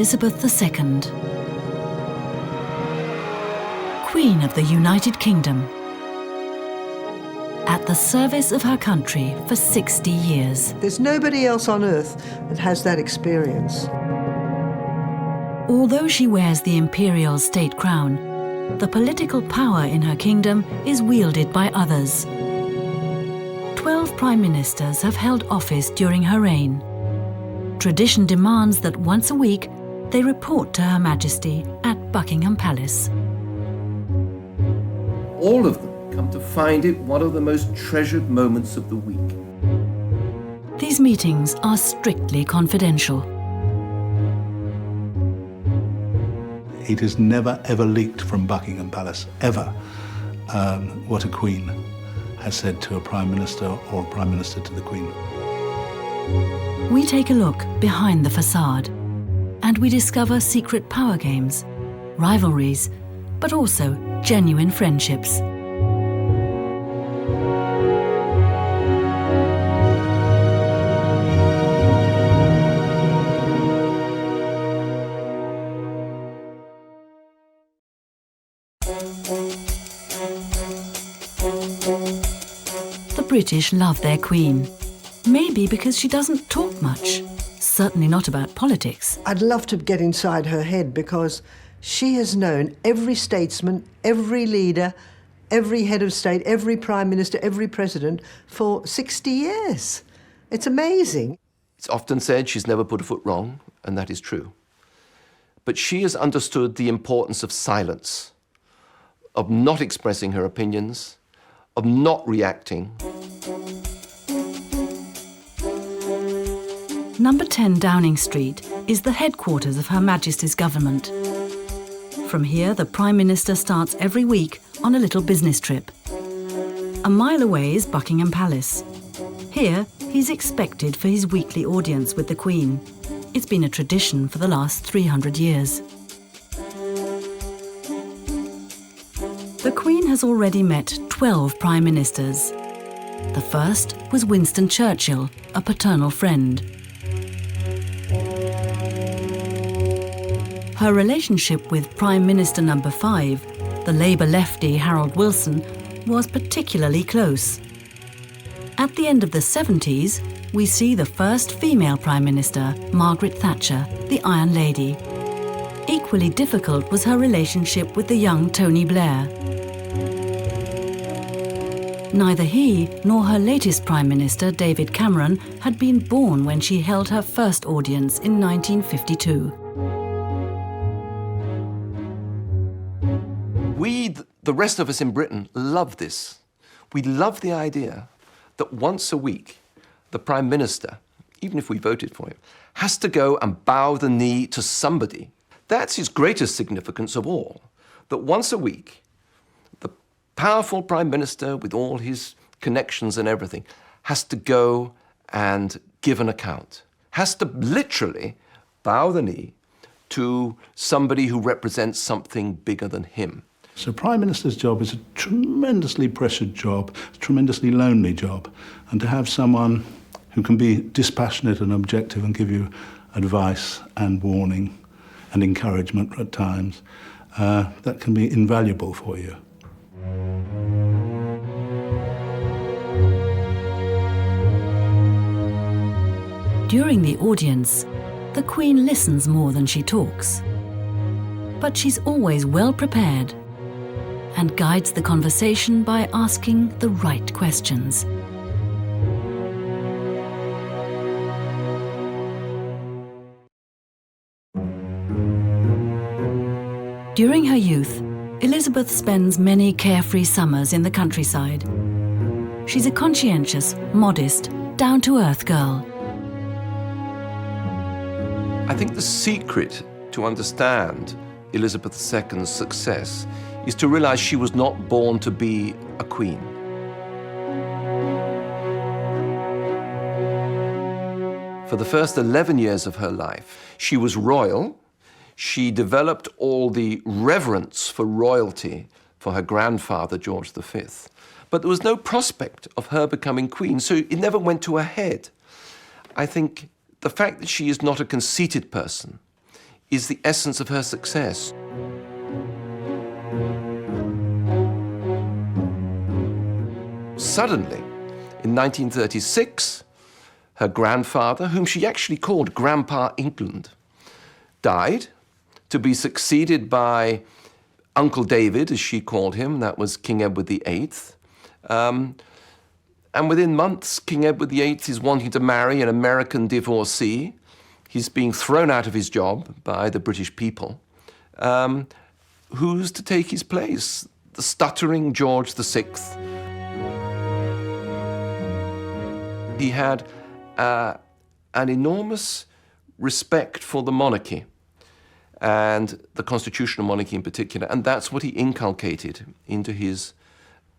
Elizabeth II, Queen of the United Kingdom, at the service of her country for 60 years. There's nobody else on earth that has that experience. Although she wears the imperial state crown, the political power in her kingdom is wielded by others. 12 prime ministers have held office during her reign. Tradition demands that once a week they report to Her Majesty at Buckingham Palace. All of them come to find it one of the most treasured moments of the week. These meetings are strictly confidential. It is never ever leaked from Buckingham Palace, ever, what a Queen has said to a Prime Minister or a Prime Minister to the Queen. We take a look behind the facade and we discover secret power games, rivalries, but also genuine friendships. The British love their Queen. Maybe because she doesn't talk much. Certainly not about politics. I'd love to get inside her head because she has known every statesman, every leader, every head of state, every prime minister, every president for 60 years. It's amazing. It's often said she's never put a foot wrong, and that is true. But she has understood the importance of silence, of not expressing her opinions, of not reacting. Number 10 Downing Street is the headquarters of Her Majesty's government. From here, the Prime Minister starts every week on a little business trip. A mile away is Buckingham Palace. Here, he's expected for his weekly audience with the Queen. It's been a tradition for the last 300 years. The Queen has already met 12 Prime Ministers. The first was Winston Churchill, a paternal friend. Her relationship with Prime Minister number 5, the Labour lefty Harold Wilson, was particularly close. At the end of the 70s, we see the first female Prime Minister, Margaret Thatcher, the Iron Lady. Equally difficult was her relationship with the young Tony Blair. Neither he nor her latest Prime Minister, David Cameron, had been born when she held her first audience in 1952. We, the rest of us in Britain, love this. We love the idea that once a week, the Prime Minister, even if we voted for him, has to go and bow the knee to somebody. That's his greatest significance of all, that once a week, the powerful Prime Minister with all his connections and everything has to go and give an account, has to literally bow the knee to somebody who represents something bigger than him. So Prime Minister's job is a tremendously pressured job, a tremendously lonely job, and to have someone who can be dispassionate and objective and give you advice and warning and encouragement at times, that can be invaluable for you. During the audience, the Queen listens more than she talks. But she's always well prepared and guides the conversation by asking the right questions. During her youth, Elizabeth spends many carefree summers in the countryside. She's a conscientious, modest, down-to-earth girl. I think the secret to understand Elizabeth II's success is to realize she was not born to be a queen. For the first 11 years of her life, she was royal. She developed all the reverence for royalty for her grandfather, George V. But there was no prospect of her becoming queen, so it never went to her head. I think the fact that she is not a conceited person is the essence of her success. Suddenly, in 1936, her grandfather, whom she actually called Grandpa England, died, to be succeeded by Uncle David, as she called him. That was King Edward VIII. And within months, King Edward VIII is wanting to marry an American divorcee. He's being thrown out of his job by the British people. Who's to take his place? The stuttering George VI. He had an enormous respect for the monarchy, and the constitutional monarchy in particular, and that's what he inculcated into his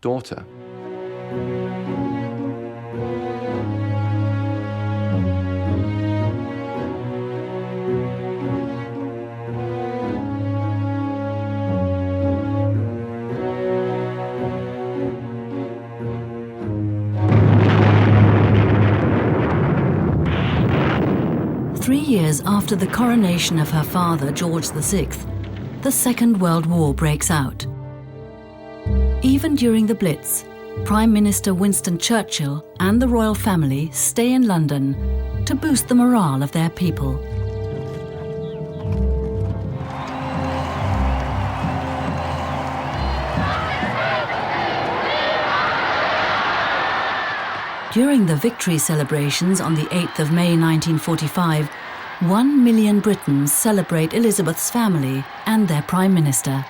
daughter. Years after the coronation of her father, George VI, the Second World War breaks out. Even during the Blitz, Prime Minister Winston Churchill and the royal family stay in London to boost the morale of their people. During the victory celebrations on the 8th of May 1945, 1 million Britons celebrate Elizabeth's family and their Prime Minister.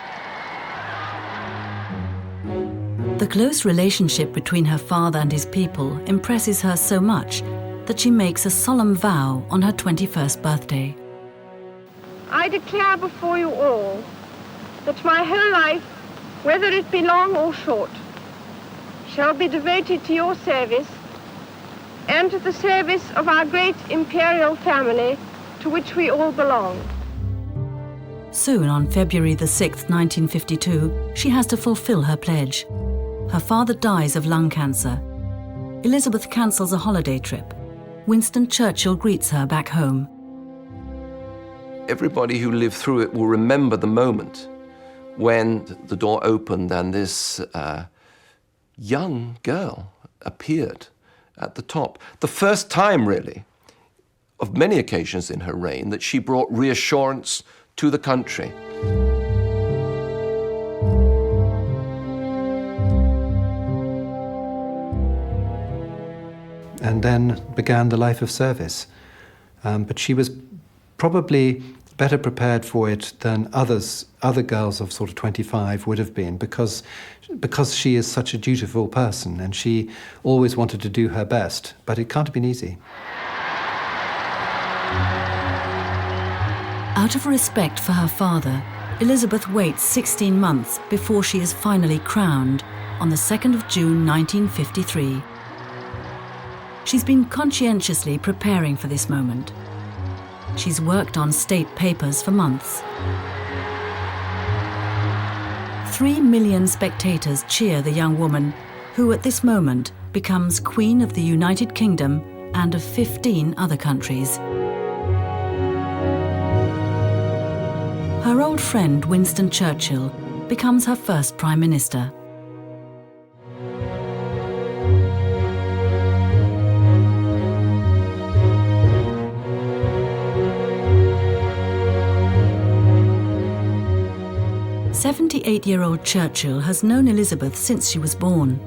The close relationship between her father and his people impresses her so much that she makes a solemn vow on her 21st birthday. I declare before you all that my whole life, whether it be long or short, shall be devoted to your service and to the service of our great imperial family to which we all belong. Soon, on February the 6th, 1952, she has to fulfill her pledge. Her father dies of lung cancer. Elizabeth cancels a holiday trip. Winston Churchill greets her back home. Everybody who lived through it will remember the moment when the door opened and this young girl appeared at the top. The first time, really, of many occasions in her reign, that she brought reassurance to the country. And then began the life of service. But she was probably better prepared for it than other girls of sort of 25 would have been, because she is such a dutiful person and she always wanted to do her best, but it can't have been easy. Out of respect for her father, Elizabeth waits 16 months before she is finally crowned on the 2nd of June 1953. She's been conscientiously preparing for this moment. She's worked on state papers for months. 3 million spectators cheer the young woman, who at this moment becomes Queen of the United Kingdom and of 15 other countries. Her old friend Winston Churchill becomes her first Prime Minister. "78-year-old Churchill has known Elizabeth since she was born.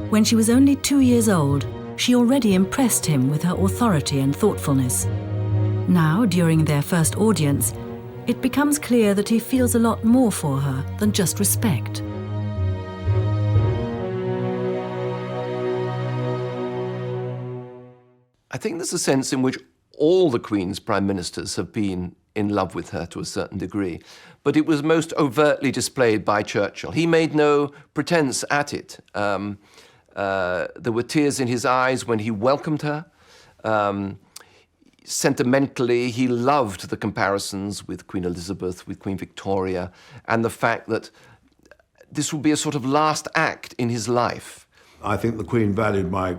When she was only 2 years old, she already impressed him with her authority and thoughtfulness. Now, during their first audience, it becomes clear that he feels a lot more for her than just respect. I think there's a sense in which all the Queen's prime ministers have been in love with her to a certain degree, but it was most overtly displayed by Churchill. He made no pretense at it. There were tears in his eyes when he welcomed her. Sentimentally, he loved the comparisons with Queen Elizabeth, with Queen Victoria, and the fact that this would be a sort of last act in his life. I think the Queen valued my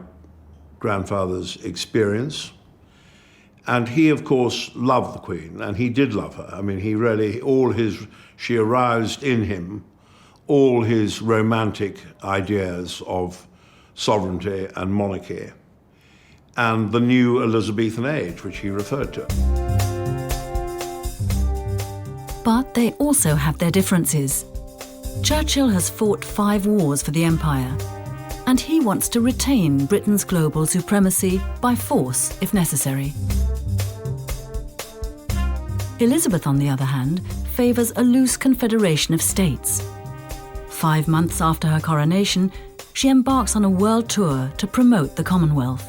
grandfather's experience And he, of course, loved the Queen, and he did love her. I mean, she aroused in him all his romantic ideas of sovereignty and monarchy, and the new Elizabethan age, which he referred to. But they also have their differences. Churchill has fought 5 wars for the empire, and he wants to retain Britain's global supremacy by force, if necessary. Elizabeth, on the other hand, favours a loose confederation of states. 5 months after her coronation, she embarks on a world tour to promote the Commonwealth.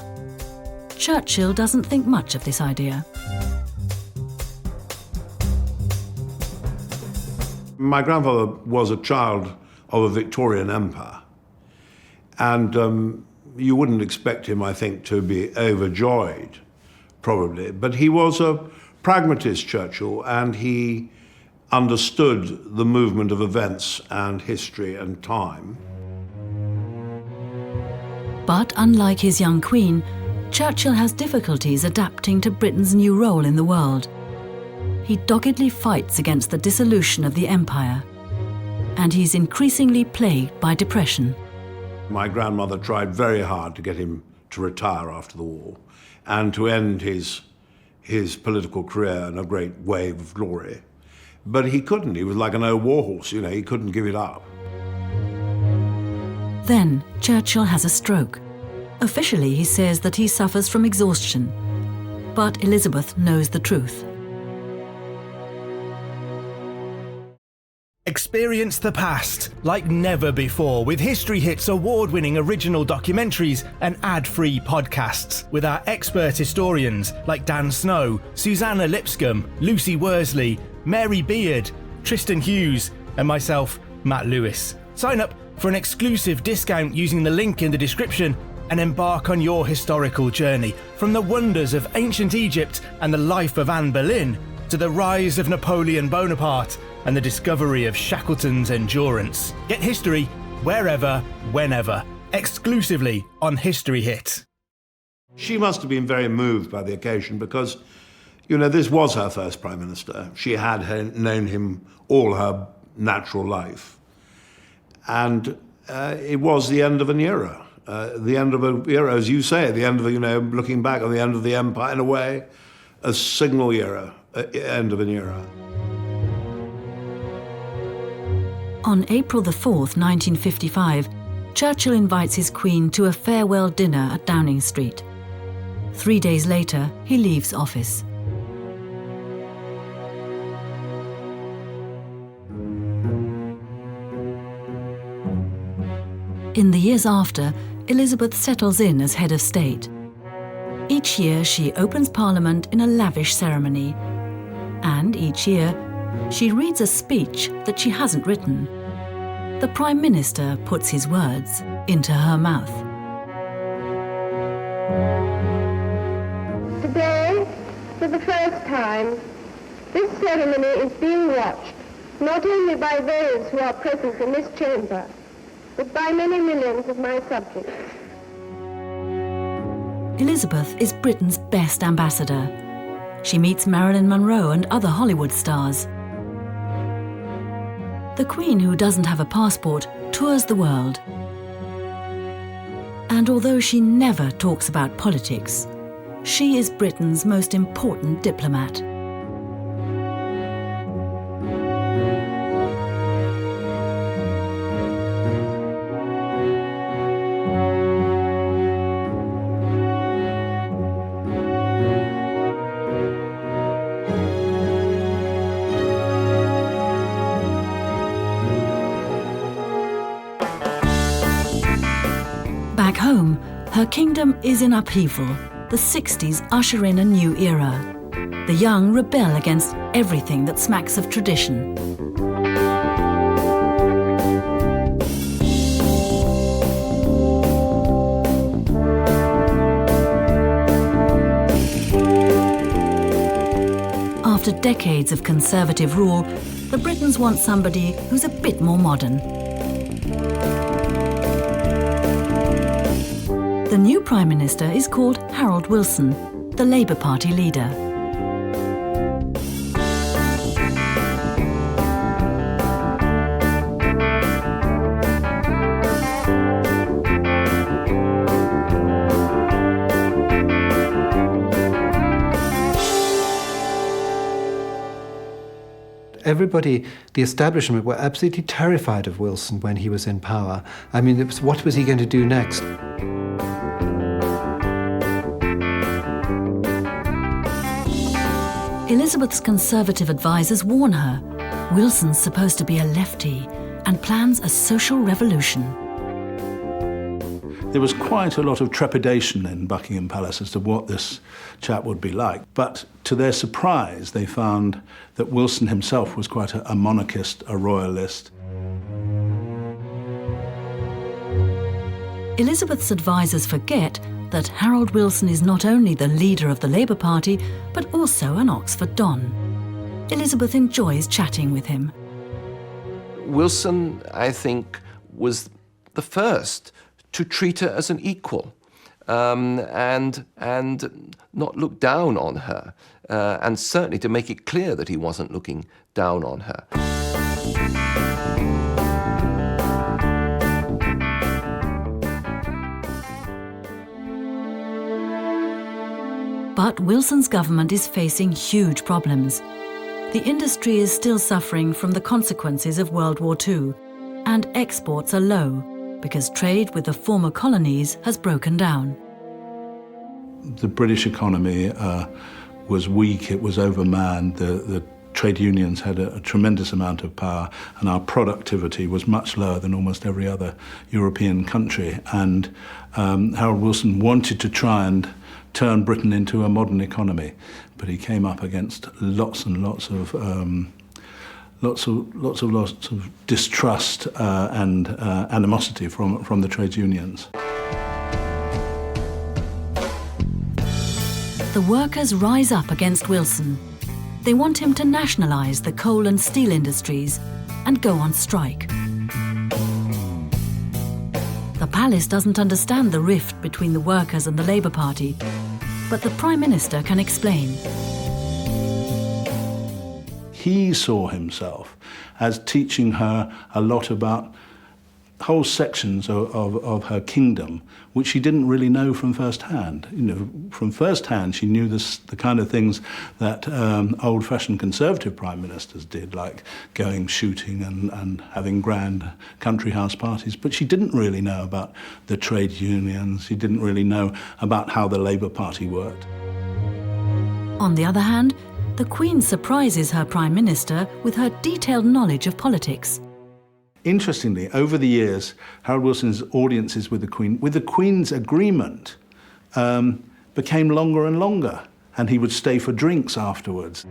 Churchill doesn't think much of this idea. My grandfather was a child of a Victorian empire, and you wouldn't expect him, I think, to be overjoyed, probably. But he was a pragmatist, Churchill, and he understood the movement of events and history and time. But unlike his young queen, Churchill has difficulties adapting to Britain's new role in the world. He doggedly fights against the dissolution of the empire, and he's increasingly plagued by depression. My grandmother tried very hard to get him to retire after the war and to end his political career in a great wave of glory. But he couldn't. He was like an old war horse, he couldn't give it up. Then Churchill has a stroke. Officially, he says that he suffers from exhaustion, but Elizabeth knows the truth. Experience the past like never before with History Hit's award-winning original documentaries and ad-free podcasts with our expert historians like Dan Snow, Susanna Lipscomb, Lucy Worsley, Mary Beard, Tristan Hughes and myself, Matt Lewis. Sign up for an exclusive discount using the link in the description and embark on your historical journey from the wonders of ancient Egypt and the life of Anne Boleyn to the rise of Napoleon Bonaparte and the discovery of Shackleton's Endurance. Get history wherever, whenever, exclusively on History Hit. She must have been very moved by the occasion because, this was her first Prime Minister. She had known him all her natural life. And it was the end of an era. The end of an era, as you say, the end of, looking back on the end of the empire, in a way, a signal era, end of an era. On April the 4th, 1955, Churchill invites his Queen to a farewell dinner at Downing Street. 3 days later, he leaves office. In the years after, Elizabeth settles in as head of state. Each year, she opens Parliament in a lavish ceremony, and each year, she reads a speech that she hasn't written. The Prime Minister puts his words into her mouth. Today, for the first time, this ceremony is being watched not only by those who are present in this chamber, but by many millions of my subjects. Elizabeth is Britain's best ambassador. She meets Marilyn Monroe and other Hollywood stars. The Queen, who doesn't have a passport, tours the world. And although she never talks about politics, she is Britain's most important diplomat. Back home, her kingdom is in upheaval. The 60s usher in a new era. The young rebel against everything that smacks of tradition. After decades of conservative rule, the Britons want somebody who's a bit more modern. The new Prime Minister is called Harold Wilson. the Labour Party leader. Everybody, the establishment, were absolutely terrified of Wilson when he was in power. I mean, what was he going to do next? Elizabeth's Conservative advisers warn her Wilson's supposed to be a lefty and plans a social revolution. There was quite a lot of trepidation in Buckingham Palace as to what this chap would be like. But to their surprise, they found that Wilson himself was quite a monarchist, a royalist. Elizabeth's advisers forget that Harold Wilson is not only the leader of the Labour Party, but also an Oxford Don. Elizabeth enjoys chatting with him. Wilson, I think, was the first to treat her as an equal, and not look down on her, and certainly to make it clear that he wasn't looking down on her. But Wilson's government is facing huge problems. The industry is still suffering from the consequences of World War II, and exports are low, because trade with the former colonies has broken down. The British economy was weak, it was overmanned, the trade unions had a tremendous amount of power, and our productivity was much lower than almost every other European country. And Harold Wilson wanted to try and turn Britain into a modern economy, but he came up against lots and lots of distrust and animosity from the trade unions. The workers rise up against Wilson. They want him to nationalise the coal and steel industries and go on strike. The palace doesn't understand the rift between the workers and the Labour Party, but the Prime Minister can explain. He saw himself as teaching her a lot about whole sections of her kingdom, which she didn't really know from first hand. You know, from first hand, she knew the kind of things that old-fashioned Conservative prime ministers did, like going shooting and having grand country house parties. But she didn't really know about the trade unions. She didn't really know about how the Labour Party worked. On the other hand, the Queen surprises her Prime Minister with her detailed knowledge of politics. Interestingly, over the years, Harold Wilson's audiences with the Queen's agreement, became longer and longer, and he would stay for drinks afterwards.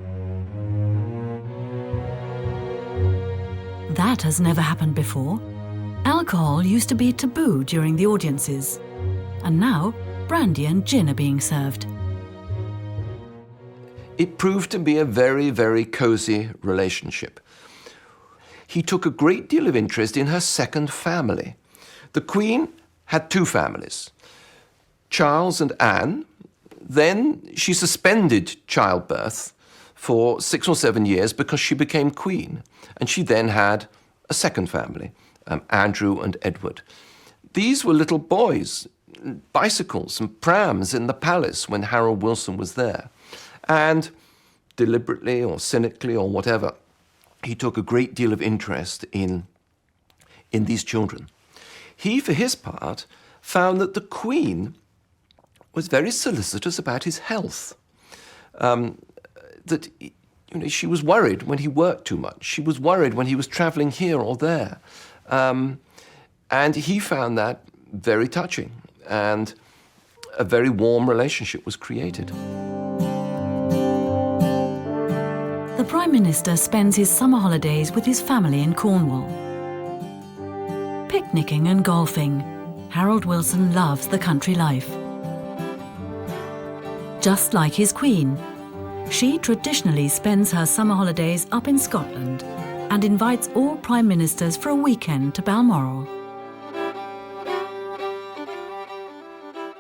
That has never happened before. Alcohol used to be taboo during the audiences, and now brandy and gin are being served. It proved to be a very, very cosy relationship. He took a great deal of interest in her second family. The Queen had two families, Charles and Anne. Then she suspended childbirth for 6 or 7 years because she became Queen. And she then had a second family, Andrew and Edward. These were little boys, bicycles and prams in the palace when Harold Wilson was there. And deliberately or cynically or whatever, he took a great deal of interest in these children. He, for his part, found that the Queen was very solicitous about his health. That she was worried when he worked too much. She was worried when he was traveling here or there. And he found that very touching, and a very warm relationship was created. The Prime Minister spends his summer holidays with his family in Cornwall. Picnicking and golfing, Harold Wilson loves the country life. Just like his Queen, she traditionally spends her summer holidays up in Scotland and invites all Prime Ministers for a weekend to Balmoral.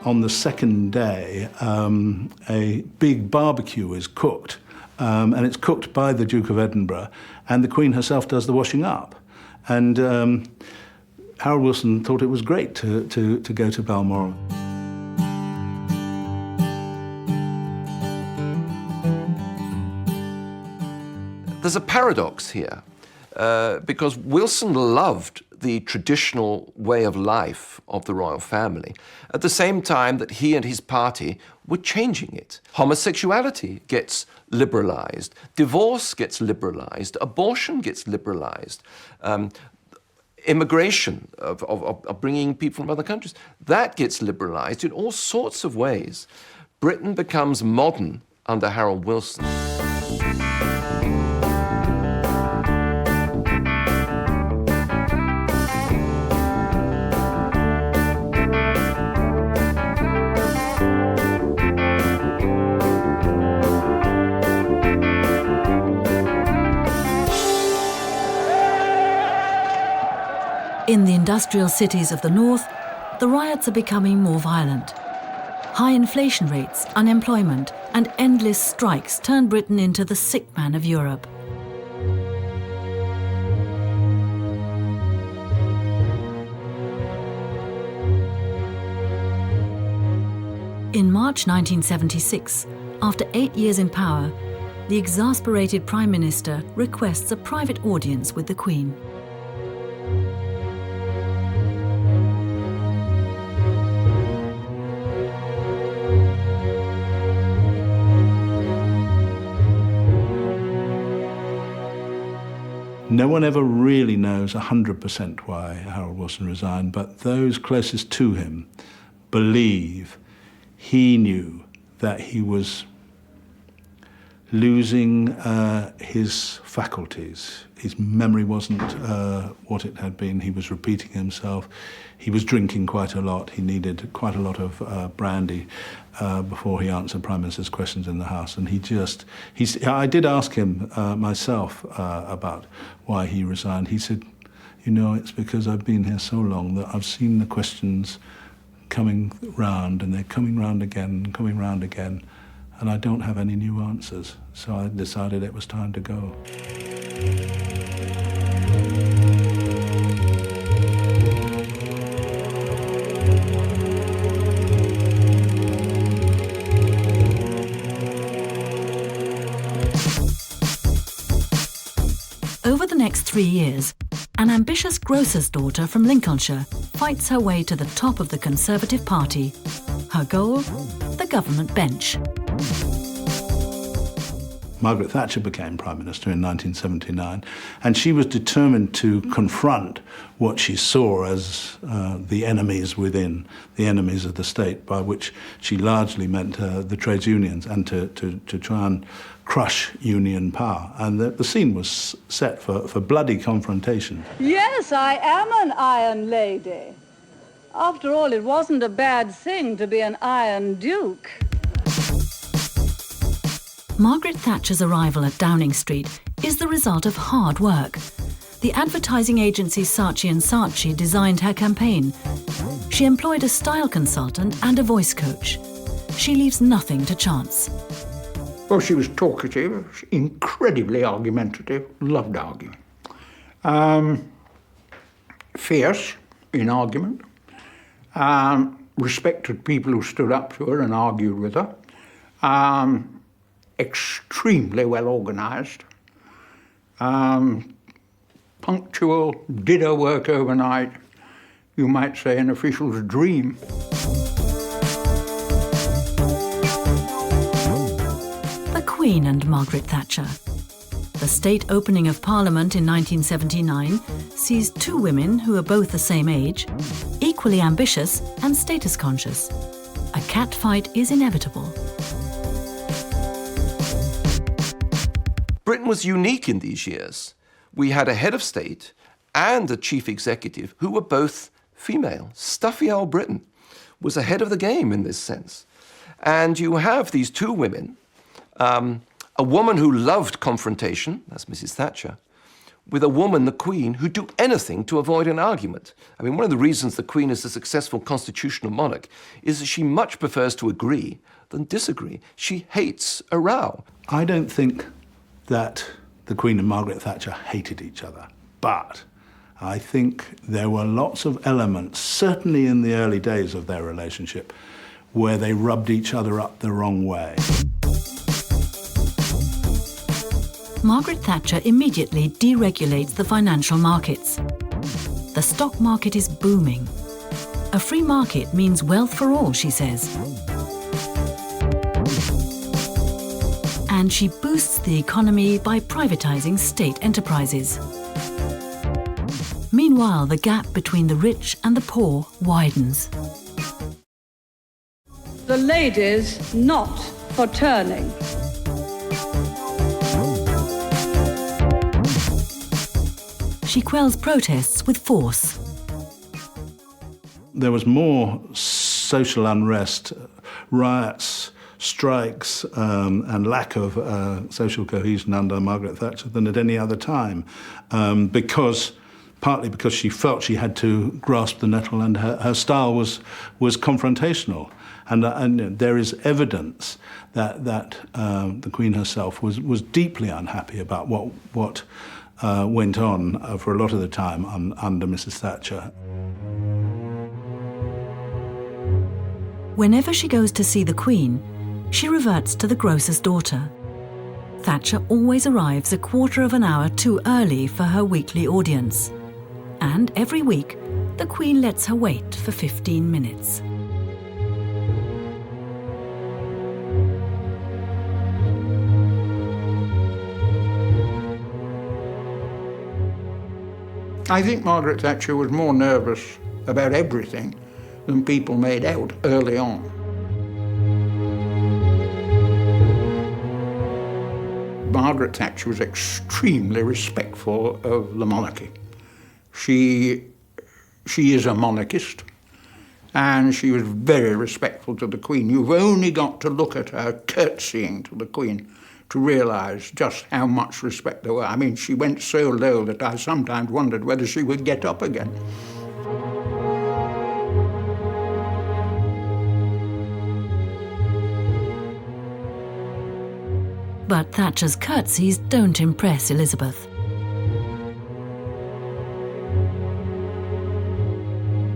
on the second day, a big barbecue is cooked, and it's cooked by the Duke of Edinburgh, and the Queen herself does the washing up. And Harold Wilson thought it was great to go to Balmoral. There's a paradox here, because Wilson loved the traditional way of life of the royal family, at the same time that he and his party were changing it. Homosexuality gets liberalized, divorce gets liberalized, abortion gets liberalized, immigration of bringing people from other countries, that gets liberalized in all sorts of ways. Britain becomes modern under Harold Wilson. In the industrial cities of the north, the riots are becoming more violent. High inflation rates, unemployment, and endless strikes turn Britain into the sick man of Europe. In March 1976, after 8 years in power, the exasperated Prime Minister requests a private audience with the Queen. No one ever really knows 100% why Harold Wilson resigned, but those closest to him believe he knew that he was losing his faculties. His memory wasn't what it had been. He was repeating himself. He was drinking quite a lot. He needed quite a lot of brandy before he answered Prime Minister's questions in the House. And I did ask him myself about why he resigned. He said, you know, it's because I've been here so long that I've seen the questions coming round, and they're coming round again and coming round again, and I don't have any new answers. So I decided it was time to go. Over the next 3 years, an ambitious grocer's daughter from Lincolnshire fights her way to the top of the Conservative Party. Her goal? The government bench. Margaret Thatcher became Prime Minister in 1979, and she was determined to confront what she saw as the enemies within, the enemies of the state, by which she largely meant the trades unions, and to try and crush union power. And the scene was set for bloody confrontation. Yes, I am an Iron Lady. After all, it wasn't a bad thing to be an Iron Duke. Margaret Thatcher's arrival at Downing Street is the result of hard work. The advertising agency Saatchi & Saatchi designed her campaign. She employed a style consultant and a voice coach. She leaves nothing to chance. Well, she was talkative, incredibly argumentative, loved arguing. Fierce in argument, respected people who stood up to her and argued with her. Extremely well organised, punctual, did her work overnight, you might say an official's dream. The Queen and Margaret Thatcher. The state opening of Parliament in 1979 sees two women who are both the same age, equally ambitious and status conscious. A catfight is inevitable. Britain was unique in these years. We had a head of state and a chief executive who were both female. Stuffy old Britain was ahead of the game in this sense. And you have these two women, a woman who loved confrontation, that's Mrs. Thatcher, with a woman, the Queen, who'd do anything to avoid an argument. I mean, one of the reasons the Queen is a successful constitutional monarch is that she much prefers to agree than disagree. She hates a row. I don't think that the Queen and Margaret Thatcher hated each other, but I think there were lots of elements, certainly in the early days of their relationship, where they rubbed each other up the wrong way. Margaret Thatcher immediately deregulates the financial markets. The stock market is booming. A free market means wealth for all, she says. And she boosts the economy by privatizing state enterprises. Meanwhile, the gap between the rich and the poor widens. The ladies not for turning. She quells protests with force. There was more social unrest, riots, strikes, and lack of social cohesion under Margaret Thatcher than at any other time, partly because she felt she had to grasp the nettle, and her style was confrontational. And there is evidence that the Queen herself was deeply unhappy about what went on for a lot of the time under Mrs. Thatcher. Whenever she goes to see the Queen, she reverts to the grocer's daughter. Thatcher always arrives a quarter of an hour too early for her weekly audience. And every week, the Queen lets her wait for 15 minutes. I think Margaret Thatcher was more nervous about everything than people made out early on. Margaret Thatcher was extremely respectful of the monarchy. She is a monarchist, and she was very respectful to the Queen. You've only got to look at her curtsying to the Queen to realise just how much respect there were. I mean, she went so low that I sometimes wondered whether she would get up again. But Thatcher's curtsies don't impress Elizabeth.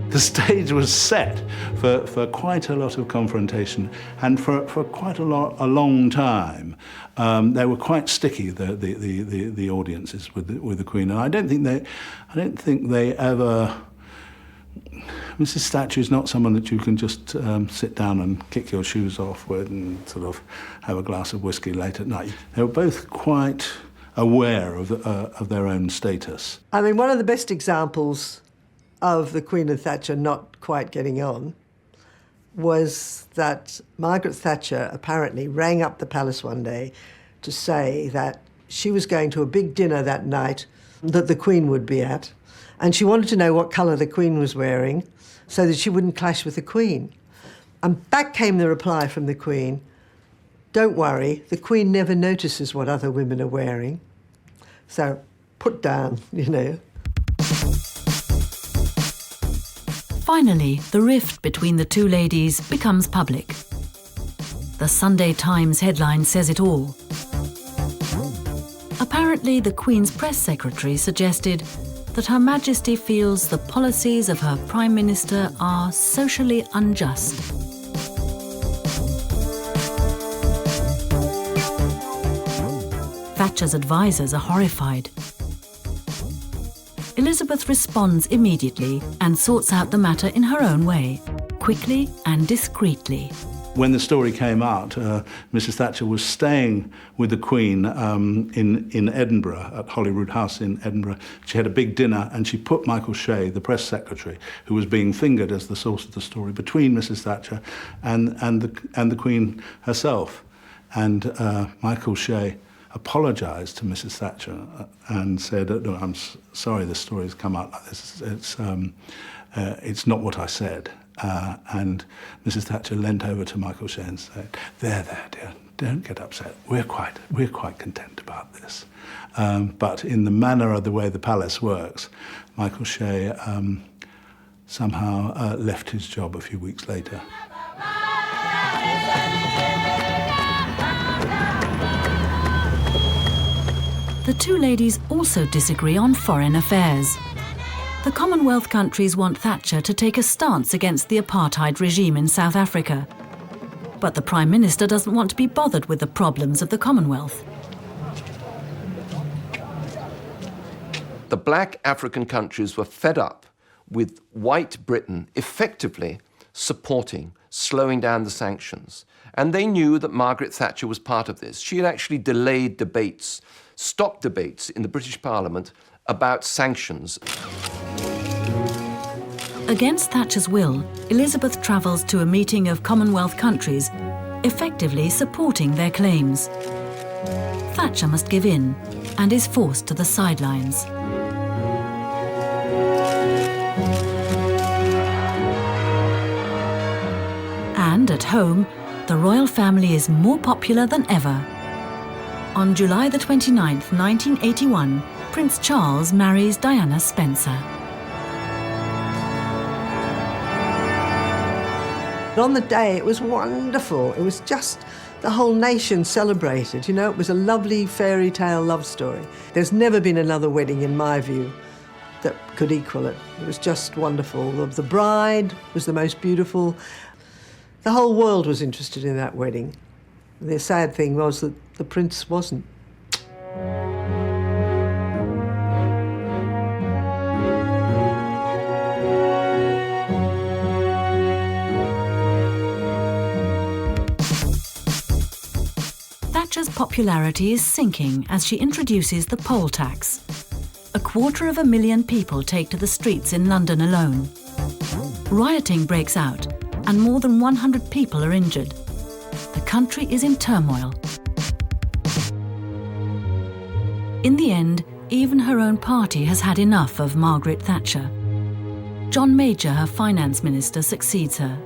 The stage was set for quite a lot of confrontation, and for quite a long time. They were quite sticky, the audiences with the Queen, and I don't think they ever. Mrs. Thatcher is not someone that you can just sit down and kick your shoes off with and sort of have a glass of whiskey late at night. They were both quite aware of their own status. I mean, one of the best examples of the Queen and Thatcher not quite getting on was that Margaret Thatcher apparently rang up the palace one day to say that she was going to a big dinner that night that the Queen would be at, and she wanted to know what colour the Queen was wearing so that she wouldn't clash with the Queen. And back came the reply from the Queen, "Don't worry, the Queen never notices what other women are wearing." So put down, you know. Finally, the rift between the two ladies becomes public. The Sunday Times headline says it all. Apparently, the Queen's press secretary suggested that Her Majesty feels the policies of her Prime Minister are socially unjust. Thatcher's advisers are horrified. Elizabeth responds immediately and sorts out the matter in her own way, quickly and discreetly. When the story came out, Mrs. Thatcher was staying with the Queen in Edinburgh, at Holyrood House in Edinburgh. She had a big dinner, and she put Michael Shea, the press secretary, who was being fingered as the source of the story, between Mrs. Thatcher and the Queen herself. And Michael Shea apologised to Mrs. Thatcher and said, "No, I'm sorry this story's come out like this. It's not what I said." And Mrs. Thatcher leant over to Michael Shea and said, there, dear, don't get upset. We're quite content about this. But in the manner of the way the palace works, Michael Shea somehow left his job a few weeks later. The two ladies also disagree on foreign affairs. The Commonwealth countries want Thatcher to take a stance against the apartheid regime in South Africa. But the Prime Minister doesn't want to be bothered with the problems of the Commonwealth. The black African countries were fed up with white Britain effectively supporting, slowing down the sanctions. And they knew that Margaret Thatcher was part of this. She had actually delayed debates, stopped debates in the British Parliament about sanctions. Against Thatcher's will, Elizabeth travels to a meeting of Commonwealth countries, effectively supporting their claims. Thatcher must give in and is forced to the sidelines. And at home, the royal family is more popular than ever. On July the 29th, 1981, Prince Charles marries Diana Spencer. On the day, it was wonderful. It was just, the whole nation celebrated. You know, it was a lovely fairy tale love story. There's never been another wedding, in my view, that could equal it. It was just wonderful. The bride was the most beautiful. The whole world was interested in that wedding. The sad thing was that the prince wasn't. Thatcher's popularity is sinking as she introduces the poll tax. 250,000 people take to the streets in London alone. Rioting breaks out and more than 100 people are injured. The country is in turmoil. In the end, even her own party has had enough of Margaret Thatcher. John Major, her finance minister, succeeds her.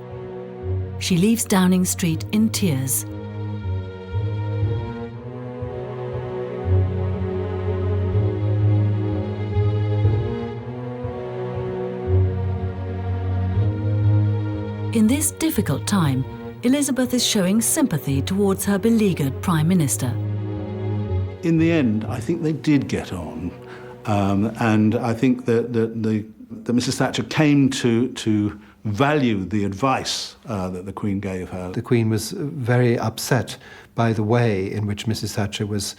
She leaves Downing Street in tears. In this difficult time, Elizabeth is showing sympathy towards her beleaguered Prime Minister. In the end, I think they did get on, and I think that Mrs. Thatcher came to value the advice that the Queen gave her. The Queen was very upset by the way in which Mrs. Thatcher was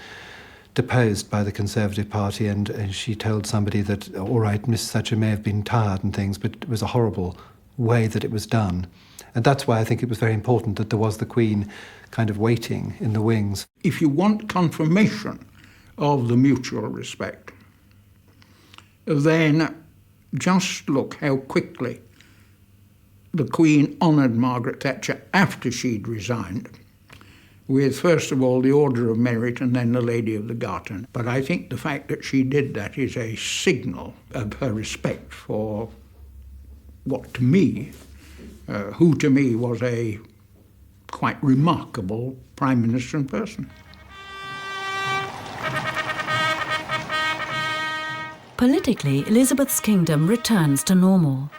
deposed by the Conservative Party, and she told somebody that, all right, Mrs. Thatcher may have been tired and things, but it was a horrible way that it was done. And that's why I think it was very important that there was the Queen kind of waiting in the wings. If you want confirmation of the mutual respect, then just look how quickly the Queen honoured Margaret Thatcher after she'd resigned, with first of all the Order of Merit and then the Lady of the Garter. But I think the fact that she did that is a signal of her respect for what to me, who to me was a quite remarkable Prime Minister in person. Politically, Elizabeth's kingdom returns to normal.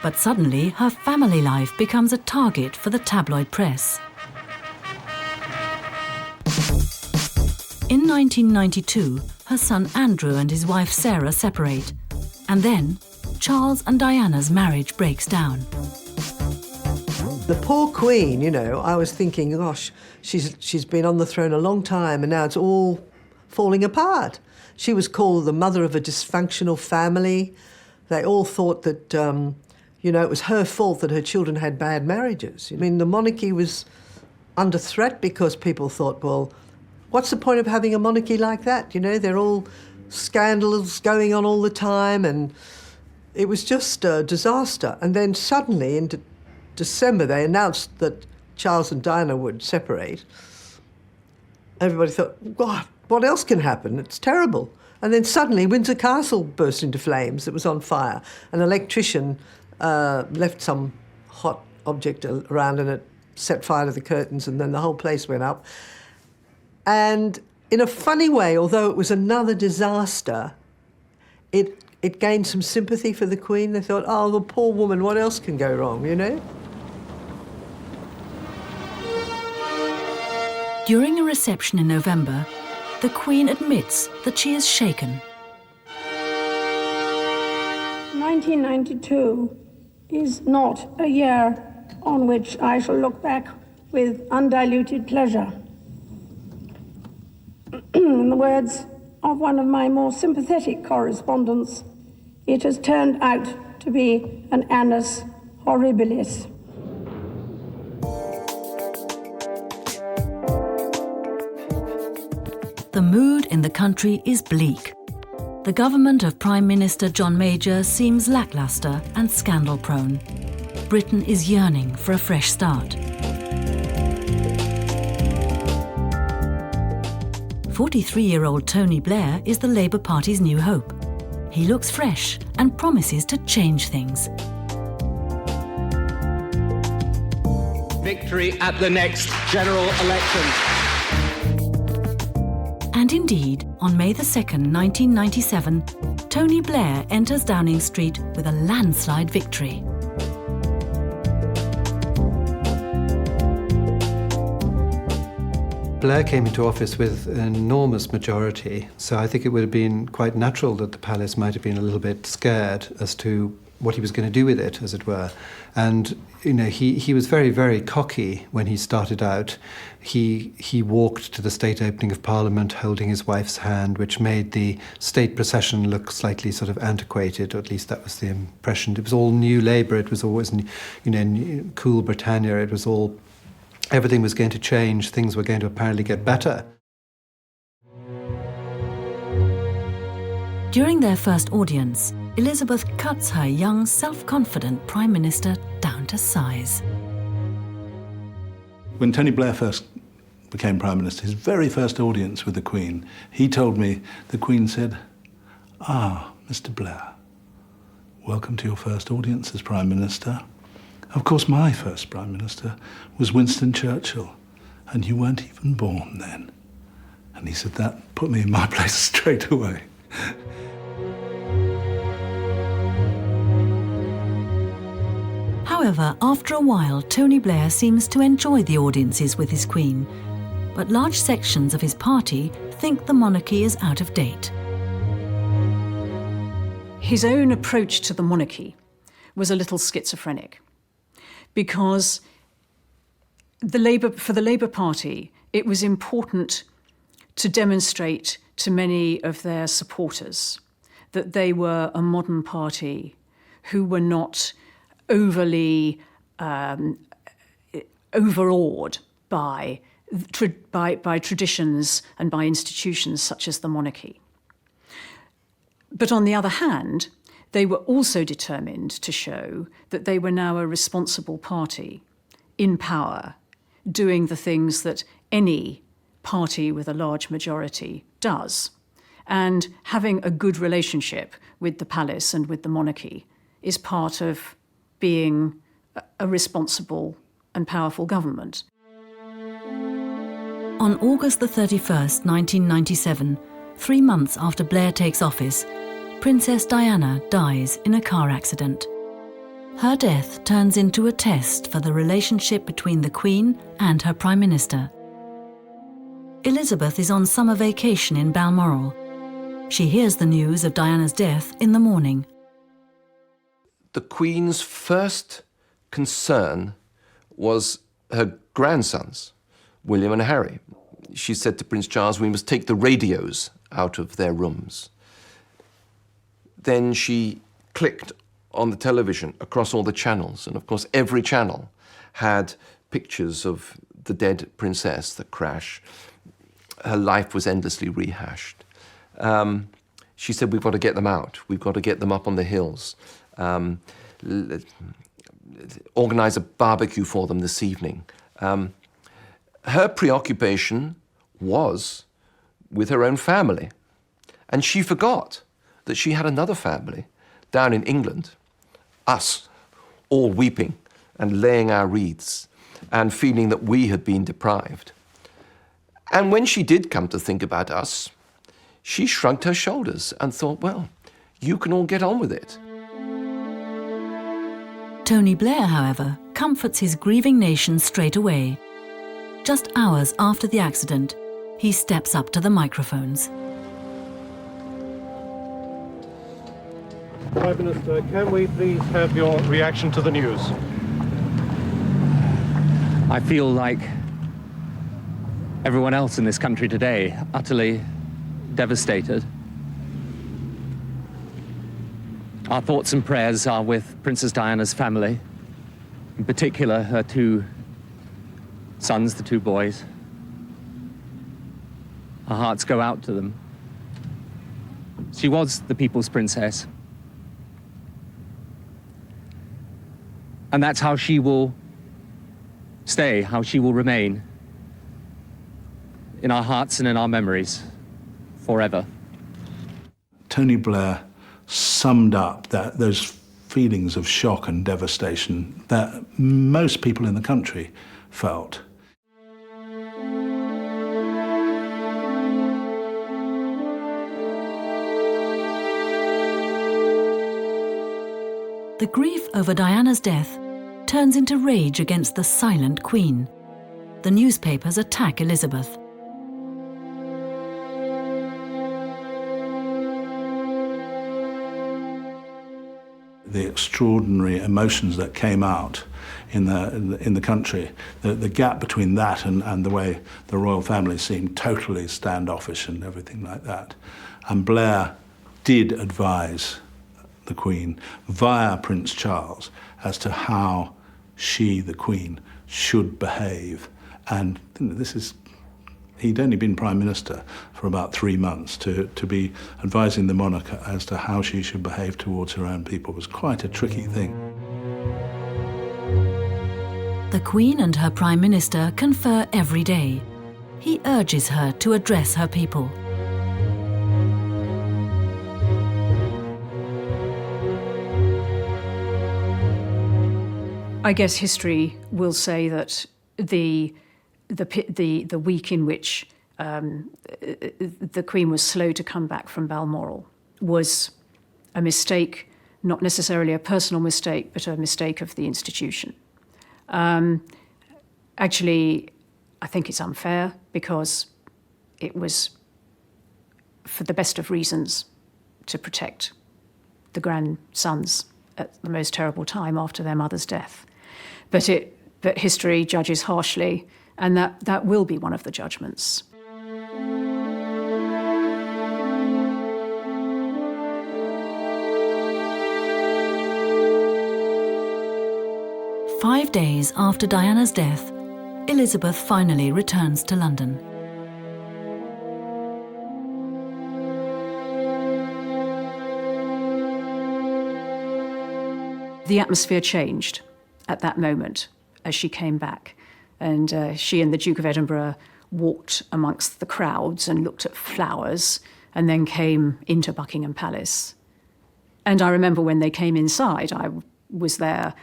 But suddenly, her family life becomes a target for the tabloid press. In 1992, her son Andrew and his wife Sarah separate, and then Charles and Diana's marriage breaks down. The poor Queen, you know, I was thinking, gosh, she's been on the throne a long time and now it's all falling apart. She was called the mother of a dysfunctional family. They all thought that, you know, it was her fault that her children had bad marriages. I mean, the monarchy was under threat because people thought, well, what's the point of having a monarchy like that? You know, they're all scandals going on all the time, and it was just a disaster. And then suddenly in December they announced that Charles and Diana would separate. Everybody thought, God, what else can happen? It's terrible. And then suddenly Windsor Castle burst into flames. It was on fire. An electrician left some hot object around and it set fire to the curtains, and then the whole place went up. And in a funny way, although it was another disaster, it gained some sympathy for the Queen. They thought, oh, the poor woman, what else can go wrong, you know? During a reception in November, the Queen admits that she is shaken. 1992 is not a year on which I shall look back with undiluted pleasure. In the words of one of my more sympathetic correspondents, it has turned out to be an annus horribilis. The mood in the country is bleak. The government of Prime Minister John Major seems lacklustre and scandal-prone. Britain is yearning for a fresh start. 43-year-old Tony Blair is the Labour Party's new hope. He looks fresh and promises to change things. Victory at the next general election. And indeed, on May the 2nd, 1997, Tony Blair enters Downing Street with a landslide victory. Blair came into office with an enormous majority, so I think it would have been quite natural that the palace might have been a little bit scared as to what he was going to do with it, as it were. And, you know, he was very, very cocky when he started out. He walked to the state opening of Parliament holding his wife's hand, which made the state procession look slightly sort of antiquated, or at least that was the impression. It was all New Labour, it was always, you know, cool Britannia, it was all, everything was going to change, things were going to apparently get better. During their first audience, Elizabeth cuts her young, self-confident Prime Minister down to size. When Tony Blair first became Prime Minister, his very first audience with the Queen, he told me, the Queen said, "Ah, Mr. Blair, welcome to your first audience as Prime Minister. Of course, my first Prime Minister was Winston Churchill, and you weren't even born then." And he said that put me in my place straight away. However, after a while, Tony Blair seems to enjoy the audiences with his Queen, but large sections of his party think the monarchy is out of date. His own approach to the monarchy was a little schizophrenic, because for the Labour Party, it was important to demonstrate to many of their supporters that they were a modern party who were not overly overawed by traditions and by institutions such as the monarchy. But on the other hand, they were also determined to show that they were now a responsible party in power, doing the things that any party with a large majority does. And having a good relationship with the palace and with the monarchy is part of being a responsible and powerful government. On August the 31st, 1997, 3 months after Blair takes office, Princess Diana dies in a car accident. Her death turns into a test for the relationship between the Queen and her Prime Minister. Elizabeth is on summer vacation in Balmoral. She hears the news of Diana's death in the morning. The Queen's first concern was her grandsons, William and Harry. She said to Prince Charles, "We must take the radios out of their rooms." Then she clicked on the television across all the channels, and of course every channel had pictures of the dead princess, the crash. Her life was endlessly rehashed. She said, "We've got to get them out. We've got to get them up on the hills. Organize a barbecue for them this evening." Her preoccupation was with her own family, and she forgot that she had another family down in England, us, all weeping and laying our wreaths. and feeling that we had been deprived. And when she did come to think about us, she shrugged her shoulders and thought, well, you can all get on with it. Tony Blair, however, comforts his grieving nation straight away. Just hours after the accident, he steps up to the microphones. Prime Minister, can we please have your reaction to the news? I feel like everyone else in this country today, utterly devastated. Our thoughts and prayers are with Princess Diana's family, in particular her two sons, the two boys. Our hearts go out to them. She was the people's princess. And that's how she will stay, how she will remain in our hearts and in our memories forever. Tony Blair summed up those feelings of shock and devastation that most people in the country felt. The grief over Diana's death turns into rage against the silent Queen. The newspapers attack Elizabeth. The extraordinary emotions that came out in the country, the gap between that and the way the royal family seemed totally standoffish and everything like that. And Blair did advise the Queen via Prince Charles as to how she, the Queen, should behave. And he'd only been Prime Minister for about 3 months. To be advising the monarch as to how she should behave towards her own people was quite a tricky thing. The Queen and her Prime Minister confer every day. He urges her to address her people. I guess history will say that the week in which the Queen was slow to come back from Balmoral was a mistake, not necessarily a personal mistake, but a mistake of the institution. Actually, I think it's unfair because it was for the best of reasons to protect the grandsons at the most terrible time after their mother's death. But history judges harshly, and that will be one of the judgments. Five days after Diana's death, Elizabeth finally returns to London. The atmosphere changed at that moment as she came back. And she and the Duke of Edinburgh walked amongst the crowds and looked at flowers and then came into Buckingham Palace. And I remember when they came inside, I was there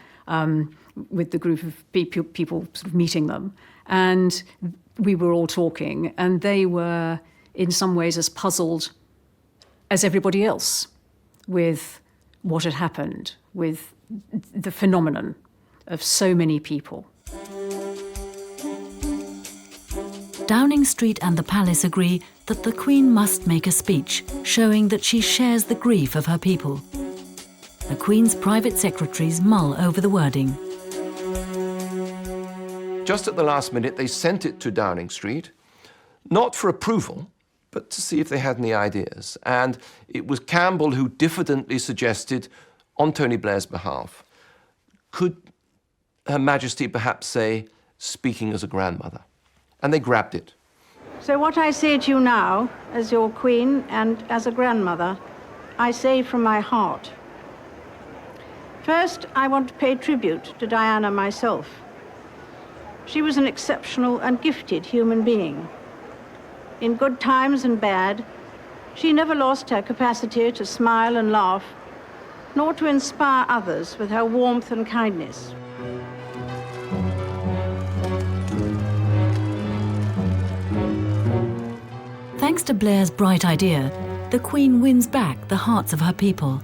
with the group of people sort of meeting them. And we were all talking, and they were in some ways as puzzled as everybody else with what had happened, with the phenomenon of so many people. Downing Street and the palace agree that the Queen must make a speech showing that she shares the grief of her people. The Queen's private secretaries mull over the wording. Just at the last minute, they sent it to Downing Street, not for approval, but to see if they had any ideas. And it was Campbell who diffidently suggested, on Tony Blair's behalf, could Her Majesty perhaps say, speaking as a grandmother? And they grabbed it. So what I say to you now, as your Queen and as a grandmother, I say from my heart. First, I want to pay tribute to Diana myself. She was an exceptional and gifted human being. In good times and bad, she never lost her capacity to smile and laugh, nor to inspire others with her warmth and kindness. Thanks to Blair's bright idea, the Queen wins back the hearts of her people.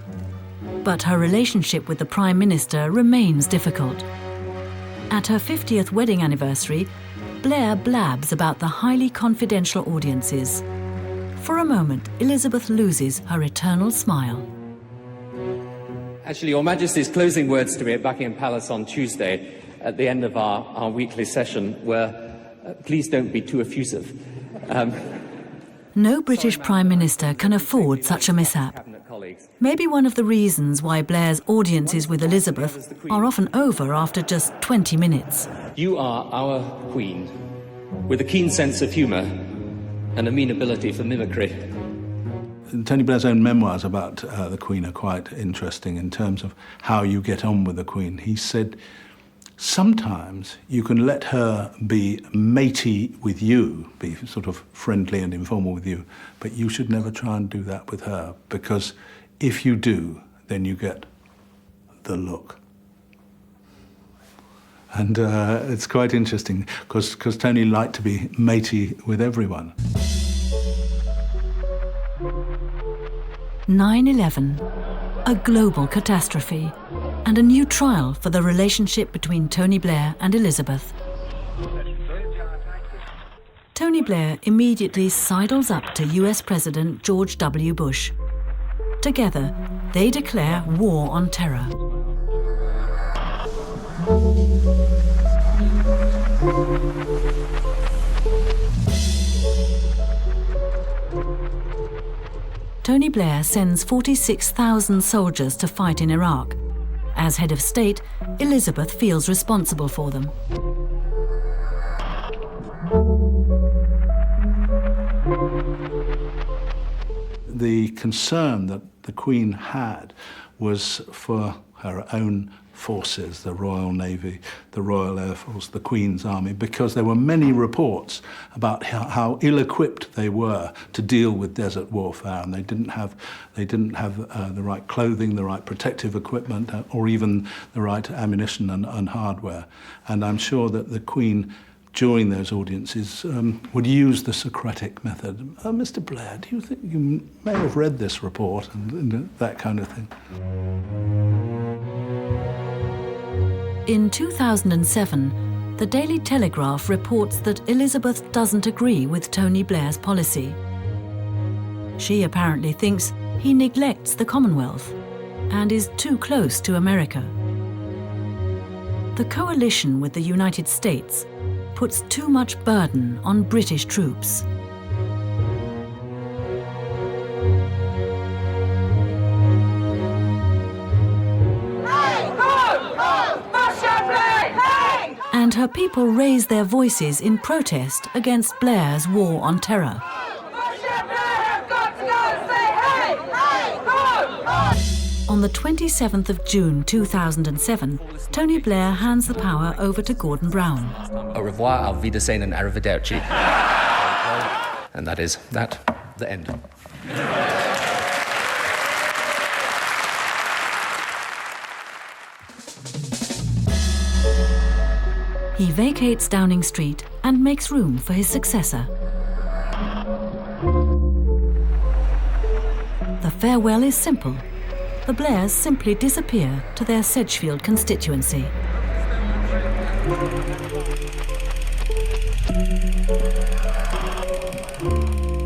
But her relationship with the Prime Minister remains difficult. At her 50th wedding anniversary, Blair blabs about the highly confidential audiences. For a moment, Elizabeth loses her eternal smile. Actually, Your Majesty's closing words to me at Buckingham Palace on Tuesday, at the end of our weekly session, were, please don't be too effusive. No British Prime Minister can afford such a mishap. Maybe one of the reasons why Blair's audiences with Elizabeth are often over after just 20 minutes. You are our Queen, with a keen sense of humour and a mean ability for mimicry. Tony Blair's own memoirs about the Queen are quite interesting in terms of how you get on with the Queen. He said, sometimes you can let her be matey with you, be sort of friendly and informal with you, but you should never try and do that with her, because if you do, then you get the look. And it's quite interesting, because Tony liked to be matey with everyone. 9/11, a global catastrophe, and a new trial for the relationship between Tony Blair and Elizabeth. Tony Blair immediately sidles up to US President George W. Bush. Together, they declare war on terror. Tony Blair sends 46,000 soldiers to fight in Iraq. As head of state, Elizabeth feels responsible for them. The concern that the Queen had was for her own forces, the Royal Navy, the Royal Air Force, the Queen's Army, because there were many reports about how ill-equipped they were to deal with desert warfare, and they didn't have the right clothing, the right protective equipment, or even the right ammunition and hardware. And I'm sure that the Queen, during those audiences, would use the Socratic method. Mr. Blair, do you think you may have read this report and that kind of thing? In 2007, the Daily Telegraph reports that Elizabeth doesn't agree with Tony Blair's policy. She apparently thinks he neglects the Commonwealth and is too close to America. The coalition with the United States puts too much burden on British troops. And her people raise their voices in protest against Blair's war on terror. On the 27th of June 2007, Tony Blair hands the power over to Gordon Brown. Au revoir, auf Wiedersehen and arrivederci. And that is the end. He vacates Downing Street and makes room for his successor. The farewell is simple. The Blairs simply disappear to their Sedgefield constituency.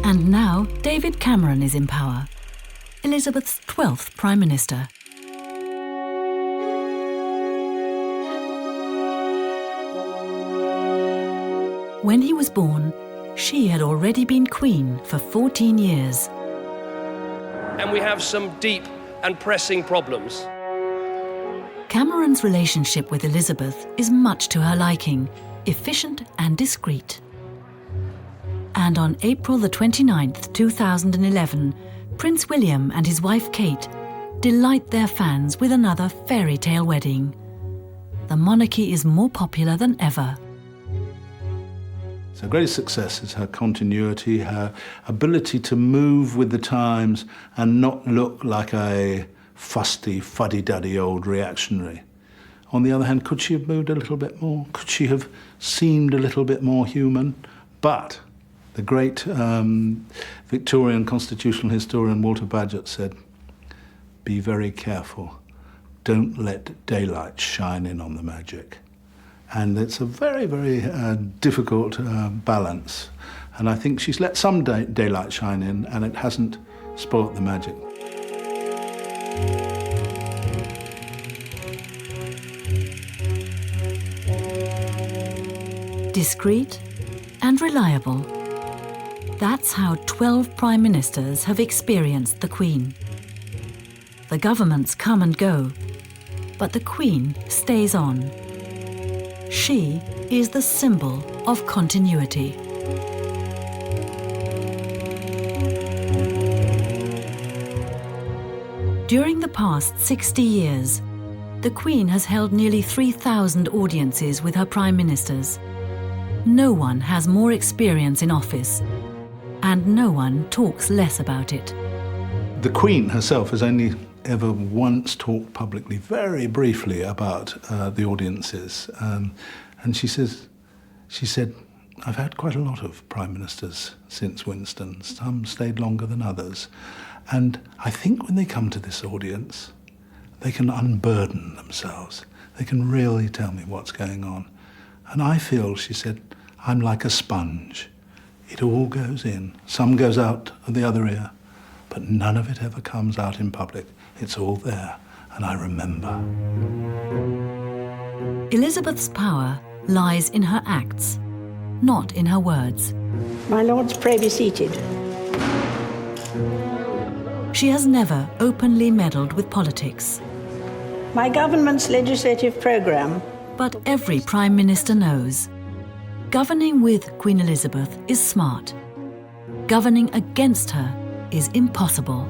And now David Cameron is in power, Elizabeth's 12th Prime Minister. When he was born, she had already been Queen for 14 years. And we have some deep and pressing problems. Cameron's relationship with Elizabeth is much to her liking, efficient and discreet. And on April the 29th, 2011, Prince William and his wife Kate delight their fans with another fairy tale wedding. The monarchy is more popular than ever. Her greatest success is her continuity, her ability to move with the times and not look like a fusty, fuddy-duddy old reactionary. On the other hand, could she have moved a little bit more? Could she have seemed a little bit more human? But The great Victorian constitutional historian Walter Bagehot said, "Be very careful. Don't let daylight shine in on the magic." And it's a very, very difficult balance. And I think she's let some daylight shine in, and it hasn't spoilt the magic. Discreet and reliable. That's how 12 Prime Ministers have experienced the Queen. The governments come and go, but the Queen stays on. She is the symbol of continuity. During the past 60 years, the Queen has held nearly 3,000 audiences with her Prime Ministers. No one has more experience in office, and no one talks less about it. The Queen herself has only ever once talked publicly, very briefly, about the audiences. And she said, "I've had quite a lot of Prime Ministers since Winston. Some stayed longer than others. And I think when they come to this audience, they can unburden themselves. They can really tell me what's going on. And I feel," she said, "I'm like a sponge. It all goes in. Some goes out of the other ear, but none of it ever comes out in public. It's all there, and I remember." Elizabeth's power lies in her acts, not in her words. My lords, pray be seated. She has never openly meddled with politics. My government's legislative programme. But every Prime Minister knows, governing with Queen Elizabeth is smart. Governing against her is impossible.